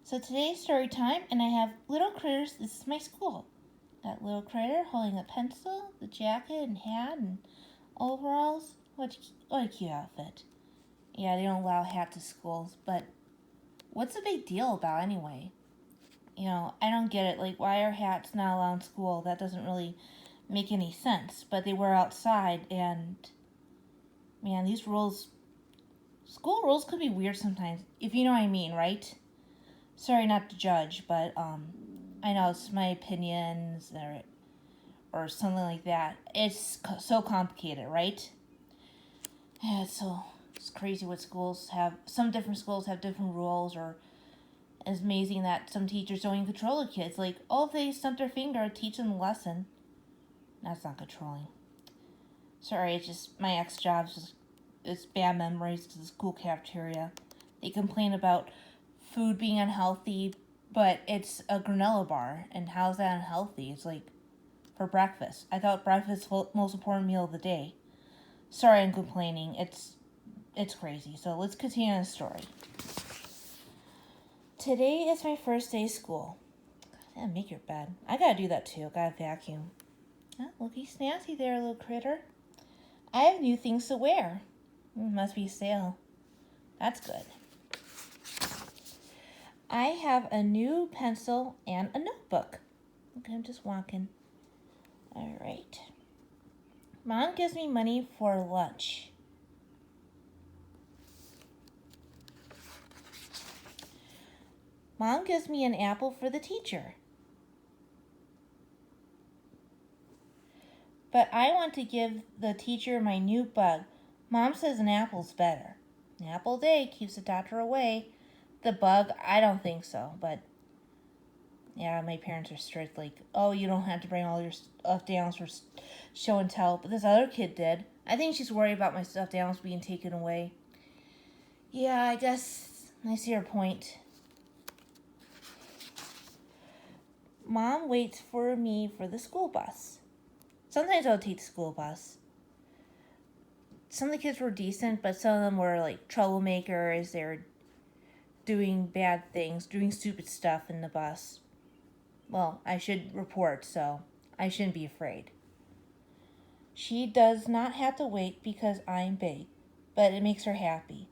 So today's story time, and I have Little Critters. This is my school. Got Little Critter holding a pencil, the jacket and hat and overalls. What a cute outfit. Yeah, they don't allow hats at schools, but what's the big deal about anyway? I don't get it. Like, why are hats not allowed in school? That doesn't really make any sense. But they were outside, and man, these rules, school rules could be weird sometimes, if you know what I mean, right? Sorry not to judge, but I know it's my opinions or something like that. It's so complicated, right? Yeah, it's crazy what schools have. Some different schools have different rules, or it's amazing that some teachers don't even control the kids. Like, oh, if they stump their finger, teach them a lesson. That's not controlling. Sorry, it's just my ex-job's it's bad memories to the school cafeteria. They complain about food being unhealthy, but it's a granola bar, and how's that unhealthy? It's like for breakfast. I thought breakfast was the most important meal of the day. Sorry, I'm complaining. It's crazy. So let's continue the story. Today is my first day of school. Yeah, make your bed. I gotta do that too. Gotta vacuum. Oh, looky snazzy there, little critter. I have new things to wear. Must be sale. That's good. I have a new pencil and a notebook. Okay, I'm just walking. All right. Mom gives me money for lunch. Mom gives me an apple for the teacher. But I want to give the teacher my new bug. Mom says an apple's better. An apple a day keeps the doctor away. The bug, I don't think so, but yeah, my parents are strict. Like, oh, you don't have to bring all your stuffed animals for show and tell. But this other kid did. I think she's worried about my stuffed animals being taken away. Yeah, I guess I see her point. Mom waits for me for the school bus. Sometimes I'll take the school bus. Some of the kids were decent, but some of them were like troublemakers. They were doing bad things, doing stupid stuff in the bus. Well, I should report, so I shouldn't be afraid. She does not have to wait because I'm big, but it makes her happy.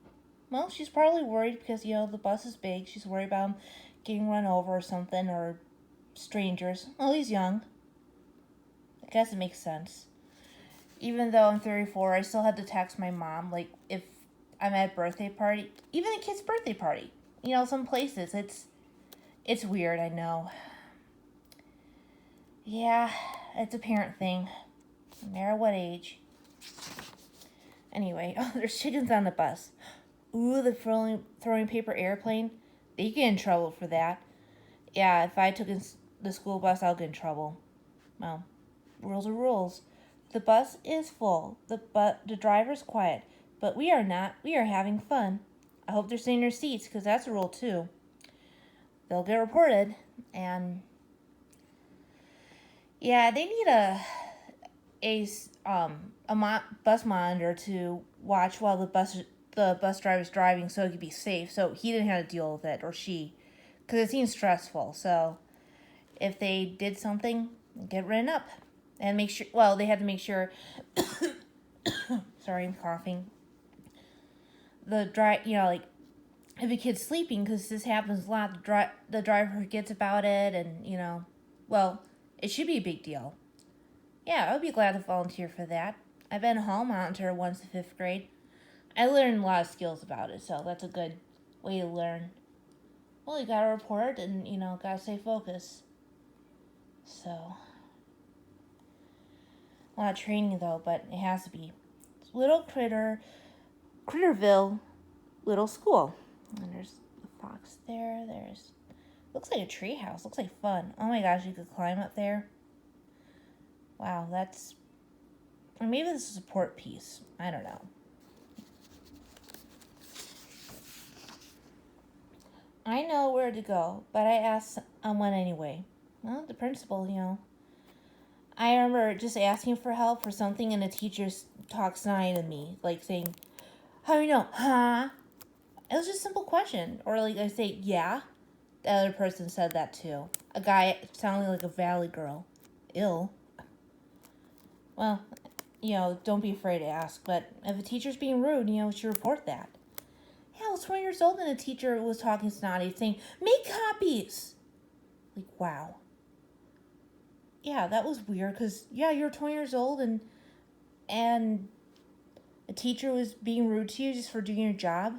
Well, she's probably worried because, the bus is big. She's worried about him getting run over or something, or strangers. Well, he's young. I guess it makes sense. Even though I'm 34, I still had to text my mom, like, if I'm at a birthday party, even a kid's birthday party. Some places, it's weird, I know. Yeah, it's a parent thing, no matter what age. Anyway, there's chickens on the bus. Ooh, the throwing paper airplane. They get in trouble for that. Yeah, if I took the school bus, I'll get in trouble. Well, rules are rules. The bus is full. The driver's quiet. But we are not. We are having fun. I hope they're staying in their seats, because that's a rule too. They'll get reported. And yeah, they need a bus monitor to watch while the bus driver's driving, so it could be safe. So he didn't have to deal with it, or she, because it seems stressful. So if they did something, get written up. And make sure, well, they had to make sure, sorry, I'm coughing. Like, if a kid's sleeping, because this happens a lot, the driver forgets about it, and, well, it should be a big deal. Yeah, I would be glad to volunteer for that. I've been a hall monitor once in 5th grade. I learned a lot of skills about it, so that's a good way to learn. Well, you gotta report, and, gotta stay focused. So, a lot of training though, but it has to be. Little Critterville little school. And there's the fox there. Looks like a tree house. Looks like fun. Oh my gosh, you could climb up there. Wow, or maybe this is a support piece. I don't know. I know where to go, but I asked someone anyway. Well, the principal, I remember just asking for help for something, and the teacher talks snide to me, like saying, "How do you know? Huh?" It was just a simple question. Or like I say, "Yeah." The other person said that too. A guy sounding like a valley girl. Ill. Well, don't be afraid to ask, but if a teacher's being rude, you should report that. Yeah, I was 20 years old and a teacher was talking snotty, saying, make copies! Like, wow. Yeah, that was weird, because, you're 20 years old and a teacher was being rude to you just for doing your job.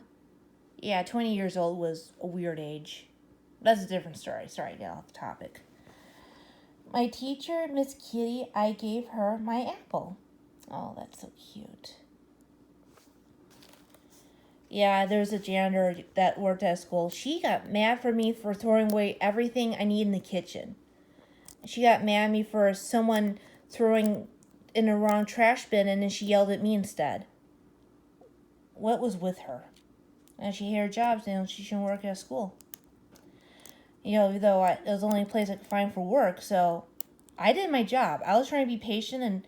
Yeah, 20 years old was a weird age. That's a different story. Sorry, I got off topic. My teacher, Miss Kitty, I gave her my apple. Oh, that's so cute. Yeah, there's a janitor that worked at school. She got mad for me for throwing away everything I need in the kitchen. She got mad at me for someone throwing in the wrong trash bin, and then she yelled at me instead. What was with her? And she hated her job, and she shouldn't work at school. Though it was the only place I could find for work, so I did my job. I was trying to be patient, and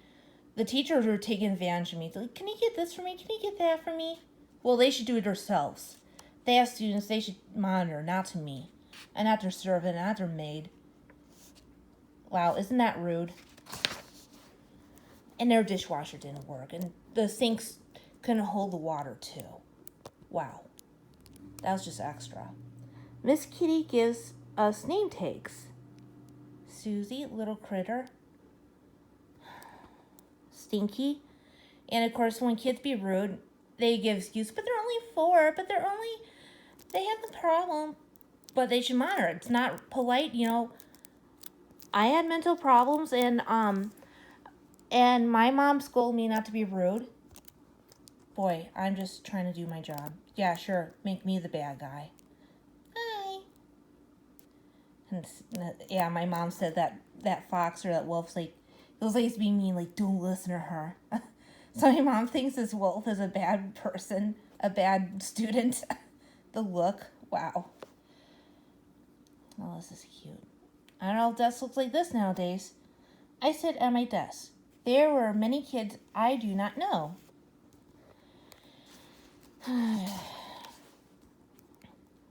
the teachers were taking advantage of me. They're like, can you get this for me? Can you get that for me? Well, they should do it themselves. They have students, they should monitor, not to me. And not their servant, not their maid. Wow, isn't that rude? And their dishwasher didn't work, and the sinks couldn't hold the water, too. Wow. That was just extra. Miss Kitty gives us name tags. Susie, little critter. Stinky. And of course, when kids be rude, they give excuses, but they're only 4, they have the problem, but they should monitor it. It's not polite, I had mental problems, and my mom scolded me not to be rude. Boy, I'm just trying to do my job. Yeah, sure, make me the bad guy. Hi. And yeah, my mom said that fox or that wolf's like, it was like being mean, like, don't listen to her. So my mom thinks this wolf is a bad person, a bad student. The look, wow. Oh, this is cute. I don't know if desks look like this nowadays. I sit at my desk. There were many kids I do not know.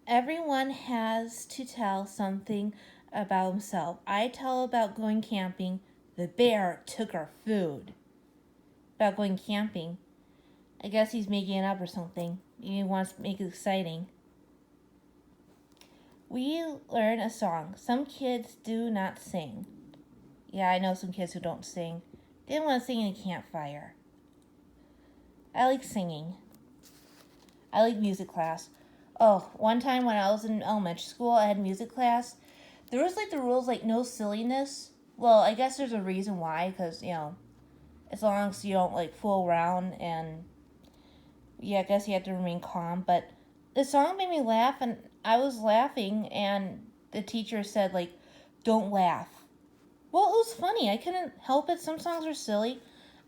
Everyone has to tell something about himself. I tell about going camping. The bear took our food. About going camping. I guess he's making it up or something. He wants to make it exciting. We learn a song. Some kids do not sing. Yeah, I know some kids who don't sing. They didn't want to sing in a campfire. I like singing. I like music class. Oh, one time when I was in elementary school, I had music class. There was the rules no silliness. Well, I guess there's a reason why, because, as long as you don't fool around, and yeah, I guess you have to remain calm. But the song made me laugh, and I was laughing, and the teacher said don't laugh. Well, it was funny. I couldn't help it. Some songs were silly.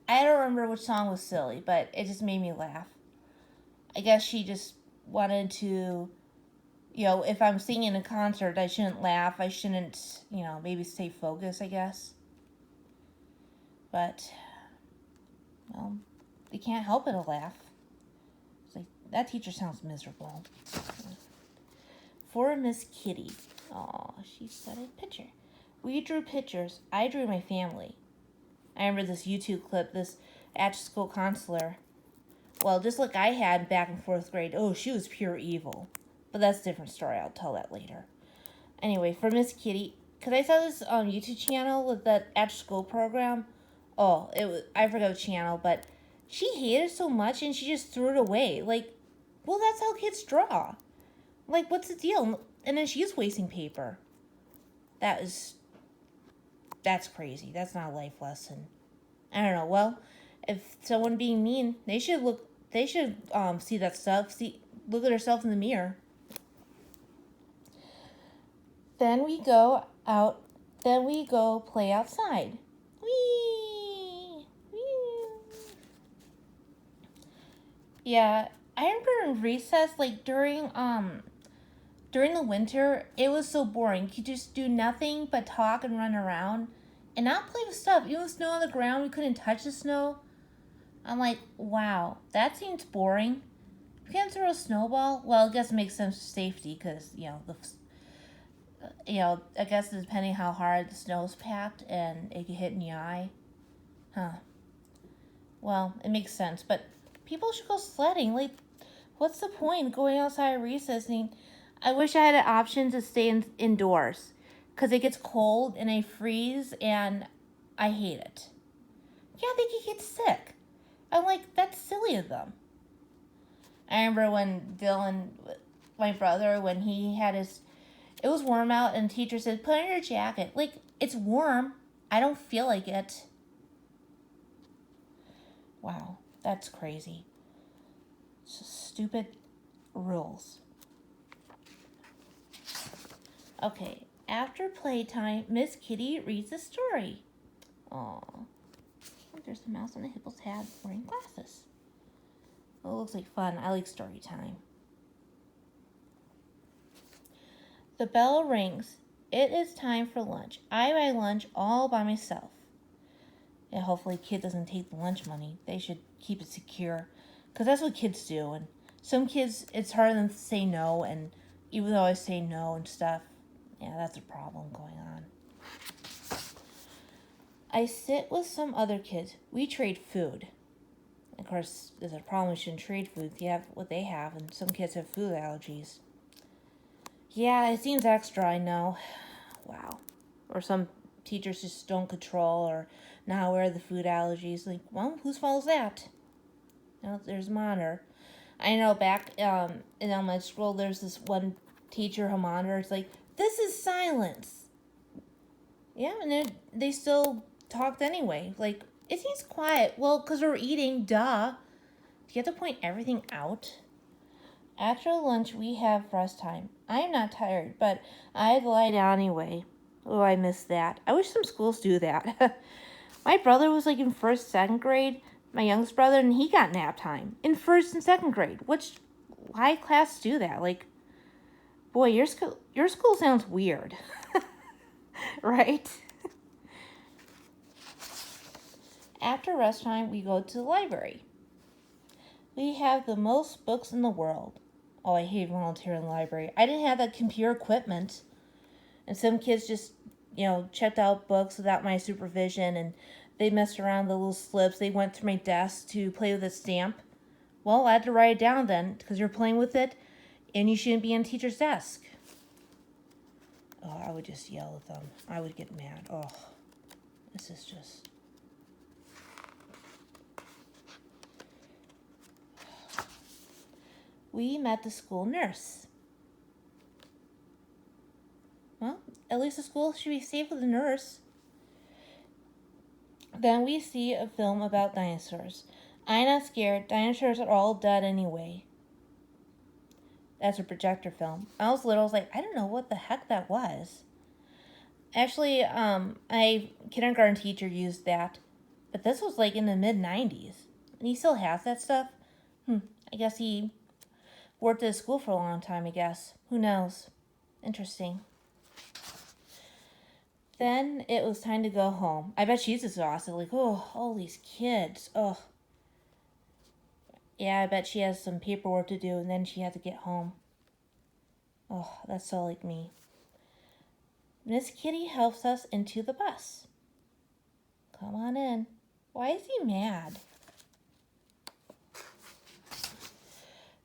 I don't remember which song was silly, but it just made me laugh. I guess she just wanted to, if I'm singing a concert, I shouldn't laugh. I shouldn't, maybe stay focused, I guess. But, well, they can't help it to laugh. It's that teacher sounds miserable. For Miss Kitty. Aw, she said a picture. We drew pictures. I drew my family. I remember this YouTube clip, this after-school counselor. Well, just like I had back in 4th grade. Oh, she was pure evil. But that's a different story. I'll tell that later. Anyway, for Miss Kitty, because I saw this YouTube channel with that after-school program. Oh, I forgot the channel, but she hated it so much and she just threw it away. Well, that's how kids draw. What's the deal? And then she's wasting paper. That's crazy. That's not a life lesson. I don't know. Well, if someone being mean, they should see that stuff. Look at herself in the mirror. Then we go out. Then we go play outside. Whee! Whee! Yeah, I remember in recess, during the winter, it was so boring. You could just do nothing but talk and run around and not play with stuff. Even with snow on the ground, we couldn't touch the snow. I'm like, wow, that seems boring. You can't throw a snowball? Well, I guess it makes sense for safety because, I guess depending how hard the snow's packed and it could hit in the eye. Huh. Well, it makes sense, but people should go sledding. Like, what's the point going outside recess? I wish I had an option to stay indoors because it gets cold and I freeze and I hate it. Yeah, they could get sick. I'm like, that's silly of them. I remember when Dylan, my brother, when he had his, it was warm out and the teacher said, put on your jacket. Like, it's warm. I don't feel like it. Wow, that's crazy. It's just stupid rules. Okay, after playtime, Miss Kitty reads a story. Aw, there's a mouse on the hippel's hat wearing glasses. Oh, it looks like fun. I like story time. The bell rings. It is time for lunch. I buy lunch all by myself. Yeah, hopefully kid doesn't take the lunch money. They should keep it secure. Because that's what kids do. And some kids, it's hard for them to say no. And even though I say no and stuff, yeah, that's a problem going on. I sit with some other kids. We trade food. Of course, there's a problem. We shouldn't trade food. You have what they have, and some kids have food allergies. Yeah, it seems extra, I know. Wow. Or some teachers just don't control or not aware of the food allergies. Like, well, whose fault is that? No, there's a monitor. I know back in elementary school, there's this one teacher, her monitor. It's like, this is silence. Yeah, and then they still talked anyway. Like, it seems quiet. Well, because we're eating, duh. Do you have to point everything out? After lunch, we have rest time. I am not tired, but I had to lie down anyway. Oh, I miss that. I wish some schools do that. My brother was like in first, second grade, my youngest brother, and he got nap time in first and second grade. Why classes do that? Like, boy, your school sounds weird, right? After rest time, we go to the library. We have the most books in the world. Oh, I hate volunteering in the library. I didn't have that computer equipment. And some kids just, checked out books without my supervision and they messed around with the little slips. They went through my desk to play with a stamp. Well, I had to write it down then because you're playing with it and you shouldn't be on the teacher's desk. Oh, I would just yell at them. I would get mad. Oh, this is just... We met the school nurse. Well, at least the school should be safe with a nurse. Then we see a film about dinosaurs. I'm not scared. Dinosaurs are all dead anyway. That's a projector film. I was little. I was like, I don't know what the heck that was. Actually, my kindergarten teacher used that. But this was like in the mid-90s. And he still has that stuff. I guess he worked at a school for a long time, I guess. Who knows? Interesting. Then it was time to go home. I bet she's exhausted. Like, oh, all these kids. Oh. Yeah, I bet she has some paperwork to do and then she had to get home. Oh, that's so like me. Miss Kitty helps us into the bus. Come on in. Why is he mad?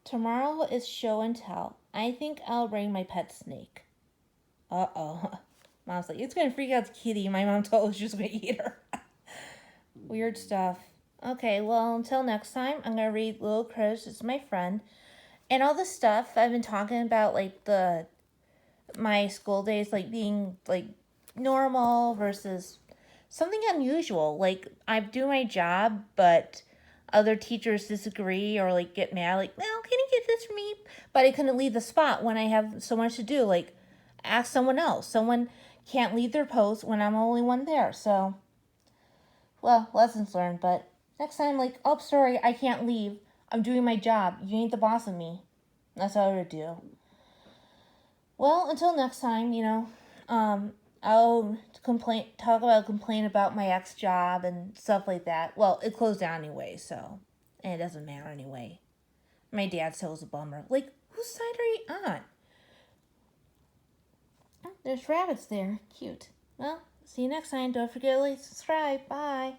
Tomorrow is show and tell. I think I'll bring my pet snake. Uh-oh. Mom's like, it's going to freak out the kitty. My mom told us she was going to eat her. Weird stuff. Okay, well, until next time, I'm going to read Little Critters. It's my friend. And all the stuff I've been talking about, like my school days, like being like normal versus something unusual. Like I do my job, but other teachers disagree or like get mad. Like, well, can you get this for me? But I couldn't leave the spot when I have so much to do. Like, ask someone else. Someone can't leave their post when I'm the only one there. So, well, lessons learned. But next time, like, oh, sorry, I can't leave. I'm doing my job. You ain't the boss of me. That's what I would do. Well, until next time, I'll complain about my ex job and stuff like that. Well, it closed down anyway, so and it doesn't matter anyway. My dad said it was a bummer. Like, whose side are you on? There's rabbits there. Cute. Well, see you next time. Don't forget to like, subscribe. Bye.